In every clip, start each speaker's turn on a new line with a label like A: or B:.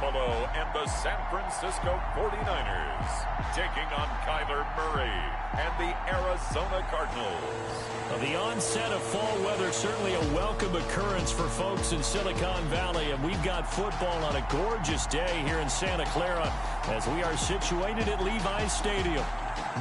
A: Garoppolo and the San Francisco 49ers taking on Kyler Murray and the Arizona Cardinals.
B: The onset of fall weather, certainly a welcome occurrence for folks in Silicon Valley, and we've got football on a gorgeous day here in Santa Clara as we are situated at Levi's Stadium.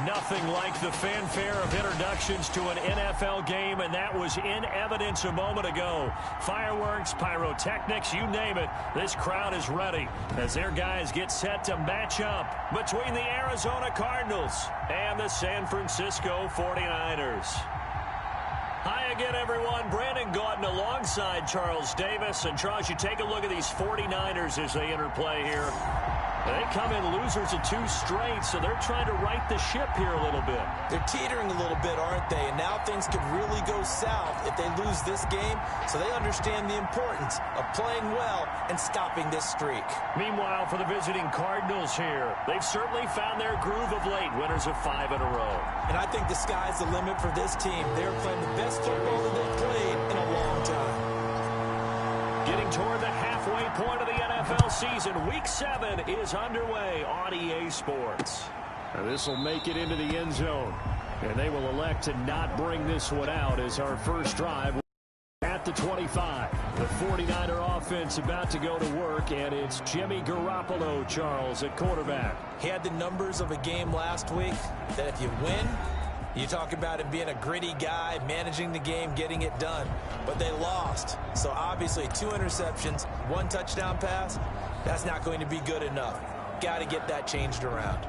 B: Nothing like the fanfare of introductions to an NFL game, and that was in evidence a moment ago. Fireworks, pyrotechnics, you name it, this crowd is ready as their guys get set to match up between the Arizona Cardinals and the San Francisco 49ers. Hi again, everyone. Brandon Gaudin alongside Charles Davis. And, Charles, you take a look at these 49ers as they interplay here. They come in losers of 2 straight, so they're trying to right the ship here a little bit.
C: They're teetering a little bit, aren't they? And now things could really go south if they lose this game, so they understand the importance of playing well and stopping this streak.
B: Meanwhile, for the visiting Cardinals here, they've certainly found their groove of late, winners of 5 in a row.
C: And I think the sky's the limit for this team. They're playing the best football that they've played in a long time.
B: Getting toward the halfway point of the NFL season, Week 7 is underway on EA Sports. Now this will make it into the end zone, and they will elect to not bring this one out as our first drive at the 25. The 49er offense about to go to work, and it's Jimmy Garoppolo, Charles, at quarterback.
C: He had the numbers of a game last week that if you win, you talk about him being a gritty guy, managing the game, getting it done. But they lost. So obviously 2 interceptions, 1 touchdown pass, that's not going to be good enough. Got to get that changed around.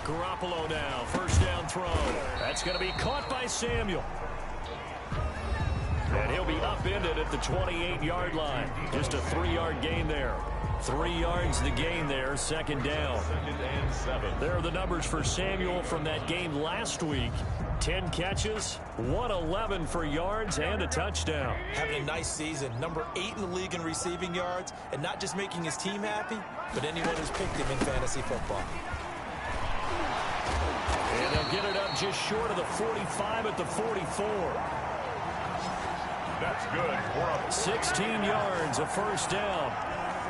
B: Garoppolo now, first down throw. That's going to be caught by Samuel. And he'll be upended at the 28-yard line. Just a 3-yard gain there. 3 yards the gain there, second down. There are the numbers for Samuel from that game last week. 10 catches, 111 for yards, and a touchdown.
C: Having a nice season. Number 8 in the league in receiving yards, and not just making his team happy, but anyone who's picked him in fantasy football.
B: And they'll get it up just short of the 45 at the 44.
A: That's good.
B: 16 yards, a first down.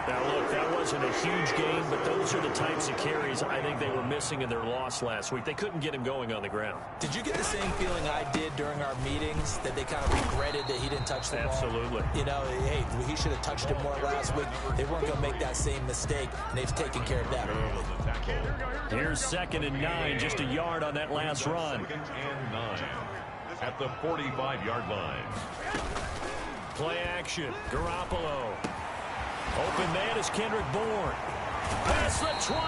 B: Now, look, that wasn't a huge gain, but those are the types of carries I think they were missing in their loss last week. They couldn't get him going on the ground.
C: Did you get the same feeling I did during our meetings, that they kind of regretted that he didn't touch the ball?
B: Absolutely.
C: You know, hey, he should have touched it more last week. They weren't going to make that same mistake, and they've taken care of that early.
B: Here's 2nd and 9, just a yard on that last run.
A: 2nd and 9 at the 45-yard line.
B: Play action, Garoppolo. Open man is Kendrick Bourne. Past the 20.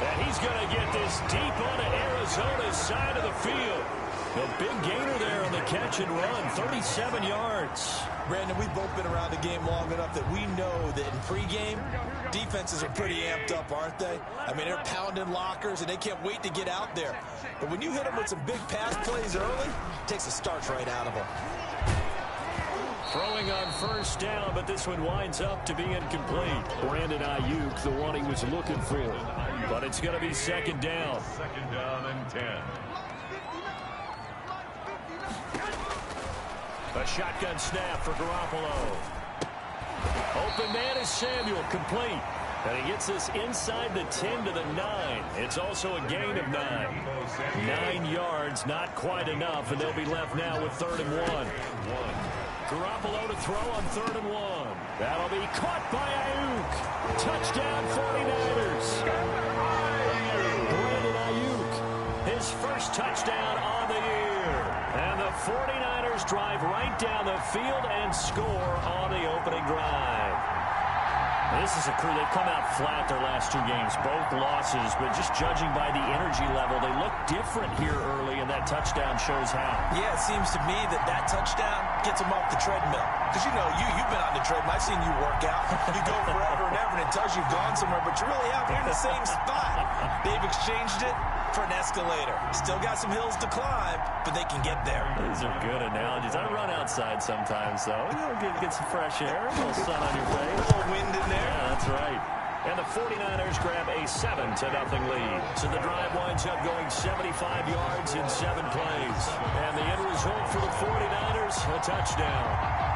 B: And he's going to get this deep onto Arizona's side of the field. A big gainer there on the catch and run, 37 yards.
C: Brandon, we've both been around the game long enough that we know that in pregame, defenses are pretty amped up, aren't they? I mean, they're pounding lockers, and they can't wait to get out there. But when you hit them with some big pass plays early, it takes the starch right out of them.
B: Throwing on first down, but this one winds up to be incomplete. Brandon Ayuk, the one he was looking for. But it's going to be 2nd down.
A: 2nd down and 10.
B: A shotgun snap for Garoppolo. Open man is Samuel, complete. And he gets this inside the 10 to the 9. It's also a gain of 9. 9 yards, not quite enough, and they'll be left now with 3rd and 1. Garoppolo to throw on 3rd and 1. That'll be caught by Ayuk. Touchdown 49ers. Brandon Ayuk, his first touchdown on the year. And the 49ers drive right down the field and score on the opening drive. This is a crew, they've come out flat their last 2 games, both losses, but just judging by the energy level, they look different here early, and that touchdown shows how.
C: Yeah, it seems to me that touchdown gets them off the treadmill. Because, you know, you've been on the treadmill. I've seen you work out. You go forever and ever, and it tells you've gone somewhere, but you really haven't. You're in the same spot. They've exchanged it. for an escalator. Still got some hills to climb, but they can get there.
B: These are good analogies. I run outside sometimes, though. Get some fresh air, a little sun on your face.
C: A little wind in there.
B: Yeah, that's right. And the 49ers grab a 7-0 lead. So the drive winds up going 75 yards in 7 plays. And the end result for the 49ers, a touchdown.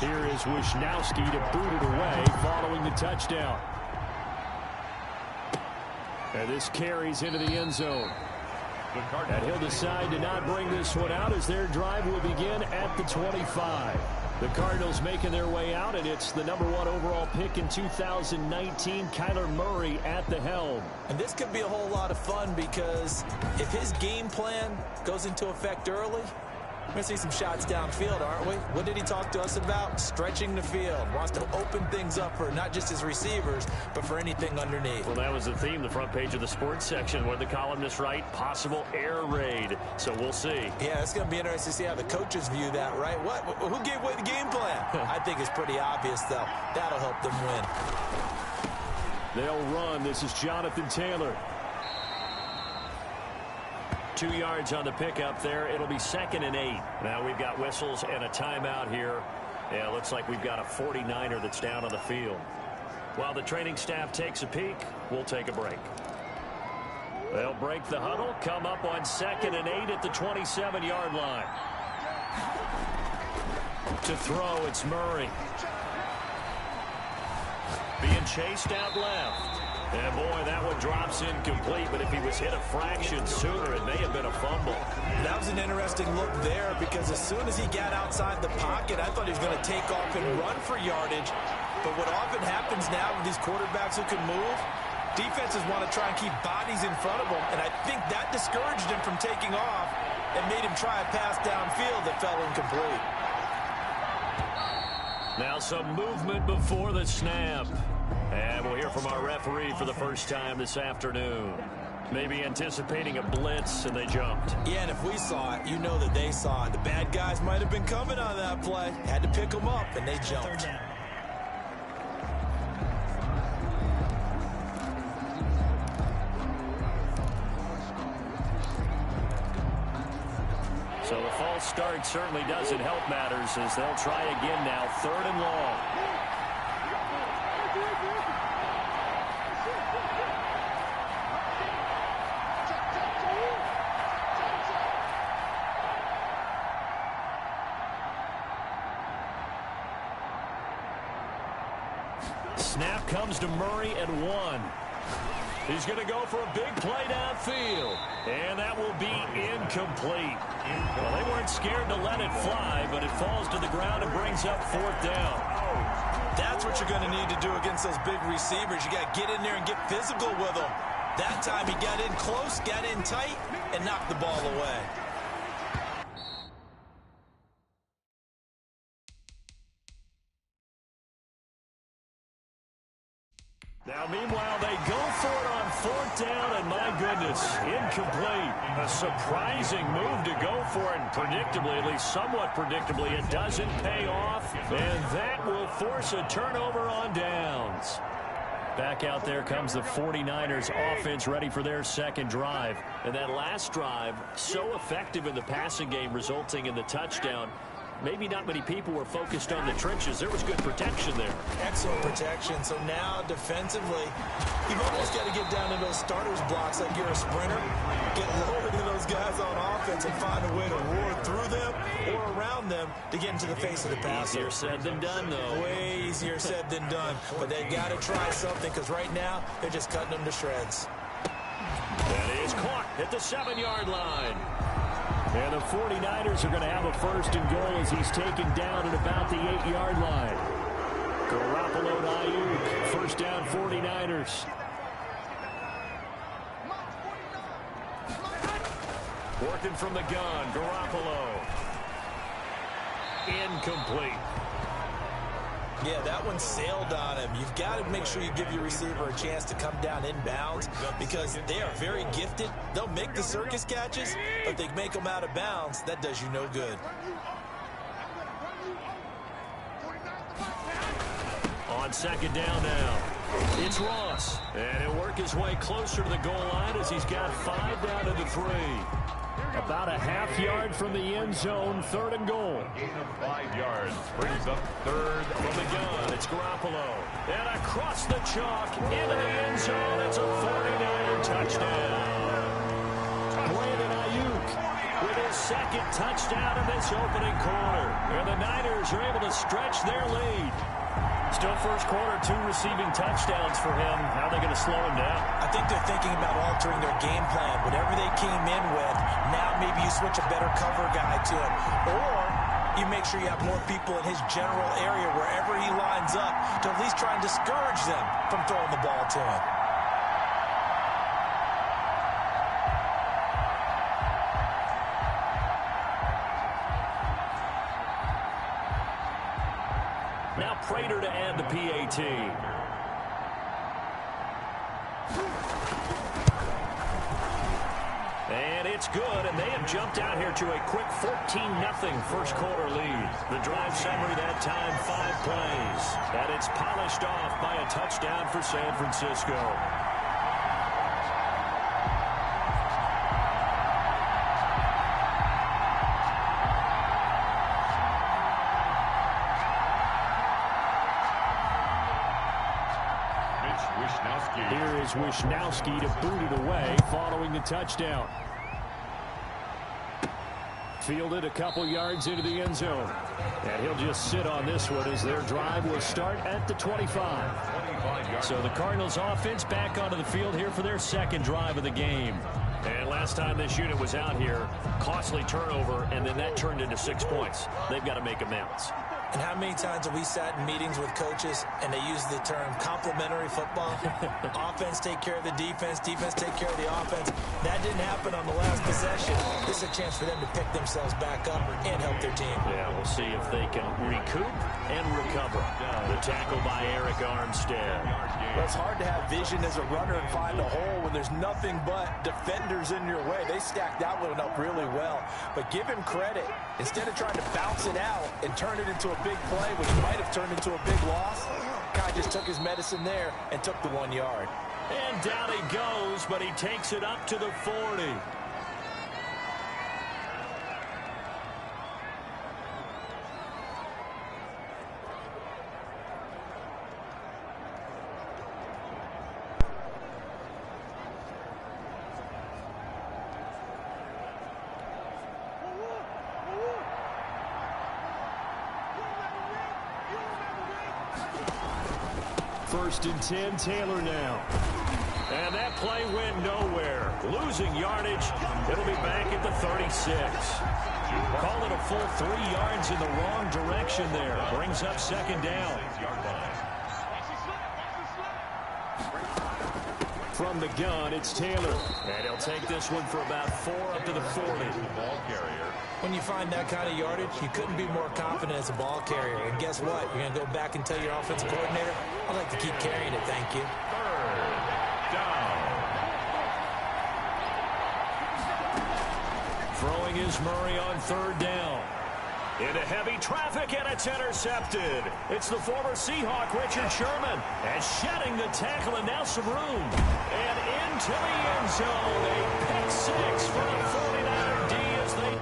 B: Here is Wisnowski to boot it away following the touchdown. And this carries into the end zone. And he'll decide to not bring this one out as their drive will begin at the 25. The Cardinals making their way out, and it's the #1 overall pick in 2019, Kyler Murray at the helm.
C: And this could be a whole lot of fun because if his game plan goes into effect early, we're going to see some shots downfield, aren't we? What did he talk to us about? Stretching the field. Wants to open things up for not just his receivers, but for anything underneath.
B: Well, that was the theme, the front page of the sports section, where the columnists write possible air raid. So we'll see.
C: Yeah, it's going to be interesting to see how the coaches view that, right? Who gave away the game plan? I think it's pretty obvious, though. That'll help them win.
B: They'll run. This is Jonathan Taylor. 2 yards on the pickup there. It'll be 2nd and 8. Now we've got whistles and a timeout here. Yeah, it looks like we've got a 49er that's down on the field. While the training staff takes a peek, we'll take a break. They'll break the huddle, come up on 2nd and 8 at the 27-yard line. To throw, it's Murray. Being chased out left. And, boy, that one drops incomplete, but if he was hit a fraction sooner, it may have been a fumble.
C: That was an interesting look there because as soon as he got outside the pocket, I thought he was going to take off and run for yardage. But what often happens now with these quarterbacks who can move, defenses want to try and keep bodies in front of them, and I think that discouraged him from taking off and made him try a pass downfield that fell incomplete.
B: Now some movement before the snap. And we'll hear from our referee for the first time this afternoon. Maybe anticipating a blitz, and they jumped.
C: Yeah, and if we saw it, you know that they saw it. The bad guys might have been coming on that play. Had to pick them up, and they jumped.
B: So the false start certainly doesn't help matters as they'll try again now, 3rd and long. Snap comes to Murray at 1. He's going to go for a big play downfield. And that will be incomplete. Well, they weren't scared to let it fly, but it falls to the ground and brings up 4th down.
C: That's what you're going to need to do against those big receivers. You got to get in there and get physical with them. That time he got in close, got in tight, and knocked the ball away.
B: Now, meanwhile, they go for it on 4th down, and my goodness, incomplete. A surprising move to go for it, and predictably, at least somewhat predictably, it doesn't pay off, and that will force a turnover on downs. Back out there comes the 49ers offense ready for their 2nd drive. And that last drive, so effective in the passing game, resulting in the touchdown. Maybe not many people were focused on the trenches. There was good protection there.
C: Excellent protection. So now defensively, you've almost got to get down to those starters blocks like you're a sprinter. Get lower than those guys on offense and find a way to roar through them or around them to get into the face of the passer.
B: Easier said than done, though.
C: Way easier said than done. But they got to try something because right now they're just cutting them to shreds.
B: That is caught at the 7-yard line. And the 49ers are going to have a 1st and goal as he's taken down at about the 8-yard line. Garoppolo to Ayuk. 1st down, 49ers. Working from the gun, Garoppolo. Incomplete.
C: Yeah, that one sailed on him. You've got to make sure you give your receiver a chance to come down inbounds because they are very gifted. They'll make the circus catches, but they make them out of bounds. That does you no good.
B: On second down now, it's Ross. And he'll work his way closer to the goal line as he's got 5 down to the 3. About a half yard from the end zone, 3rd and goal.
A: Gain of 5 yards brings up 3rd
B: from the gun. It's Garoppolo. And across the chalk into the end zone. It's a 49er touchdown. Brandon Ayuk with his 2nd touchdown in this opening quarter. And the Niners are able to stretch their lead. Still first quarter, 2 receiving touchdowns for him. How are they going to slow him down?
C: I think they're thinking about altering their game plan. Whatever they came in with, now maybe you switch a better cover guy to him. Or you make sure you have more people in his general area wherever he lines up to at least try and discourage them from throwing the ball to him.
B: Now Prater to add the PAT. And it's good, and they have jumped out here to a quick 14-0 first quarter lead. The drive summary that time, 5 plays. And it's polished off by a touchdown for San Francisco. Here is Wishnowski to boot it away following the touchdown. Fielded a couple yards into the end zone. And he'll just sit on this one as their drive will start at the 25. So the Cardinals offense back onto the field here for their 2nd drive of the game. And last time this unit was out here, costly turnover, and then that turned into 6 points. They've got to make amends.
C: And how many times have we sat in meetings with coaches and they use the term complementary football? Offense take care of the defense, defense take care of the offense. That didn't happen on the last possession. This is a chance for them to pick themselves back up and help their team.
B: Yeah, we'll see if they can recoup and recover. The tackle by Eric Armstead.
D: Well, it's hard to have vision as a runner and find a hole when there's nothing but defenders in your way. They stacked that one up really well. But give him credit. Instead of trying to bounce it out and turn it into a big play, which might have turned into a big loss, guy just took his medicine there and took the 1 yard.
B: And down he goes, but he takes it up to the 40. First and 10, Taylor now. And that play went nowhere. Losing yardage. It'll be back at the 36. Call it a full 3 yards in the wrong direction there. Brings up 2nd down. From the gun, it's Taylor. And he'll take this one for about 4 up to the 40.
A: ball carrier.
C: When you find that kind of yardage, you couldn't be more confident as a ball carrier. And guess what? You're going to go back and tell your offensive coordinator, I'd like to keep carrying it, thank you.
A: 3rd down.
B: Throwing is Murray on 3rd down. Into heavy traffic, and it's intercepted. It's the former Seahawk, Richard Sherman. And shedding the tackle, and now some room. And into the end zone. A pick 6 for the 49er D as they...